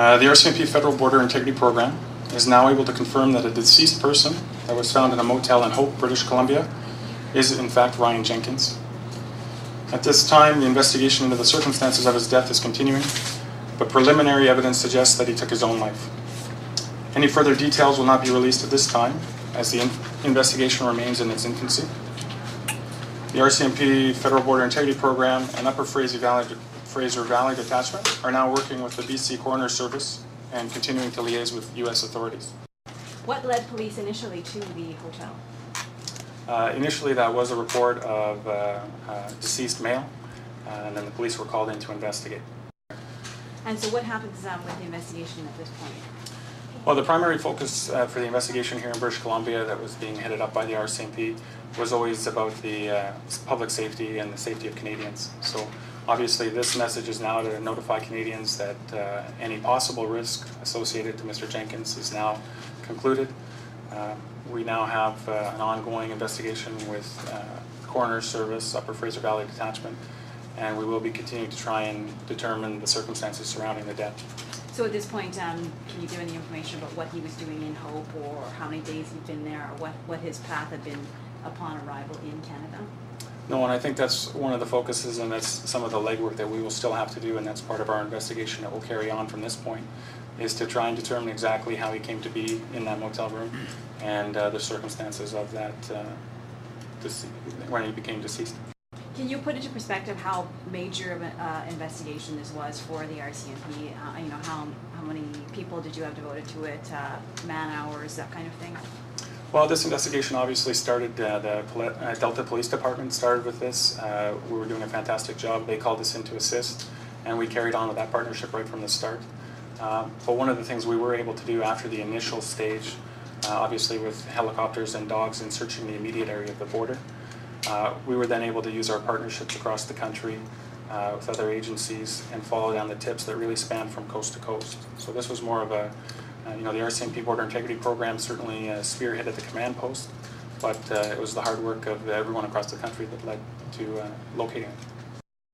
The RCMP Federal Border Integrity Program is now able to confirm that a deceased person that was found in a motel in Hope, British Columbia, is in fact Ryan Jenkins. At this time, the investigation into the circumstances of his death is continuing, but preliminary evidence suggests that he took his own life. Any further details will not be released at this time, as the investigation remains in its infancy. The RCMP Federal Border Integrity Program and Upper Fraser Valley Detachment are now working with the BC Coroner Service and continuing to liaise with U.S. authorities. What led police initially to the hotel? Initially, that was a report of deceased male, and then the police were called in to investigate. And so what happens with the investigation at this point? Well, the primary focus for the investigation here in British Columbia that was being headed up by the RCMP was always about the public safety and the safety of Canadians. So obviously this message is now to notify Canadians that any possible risk associated to Mr. Jenkins is now concluded. We now have an ongoing investigation with Coroner's Service, Upper Fraser Valley Detachment, and we will be continuing to try and determine the circumstances surrounding the death. So at this point, can you give any information about what he was doing in Hope, or how many days he'd been there, or what his path had been upon arrival in Canada? No, and I think that's one of the focuses, and that's some of the legwork that we will still have to do, and that's part of our investigation that will carry on from this point, is to try and determine exactly how he came to be in that motel room and the circumstances of that when he became deceased. Can you put into perspective how major of an investigation this was for the RCMP? You know, how many people did you have devoted to it, man hours, that kind of thing? Well, this investigation obviously started, the Delta Police Department started with this. We were doing a fantastic job. They called us in to assist, and we carried on with that partnership right from the start. But one of the things we were able to do after the initial stage, obviously with helicopters and dogs and searching the immediate area of the border, we were then able to use our partnerships across the country with other agencies and follow down the tips that really span from coast to coast. So this was more of a, the RCMP Border Integrity Program certainly spearheaded the command post, but it was the hard work of everyone across the country that led to locating it.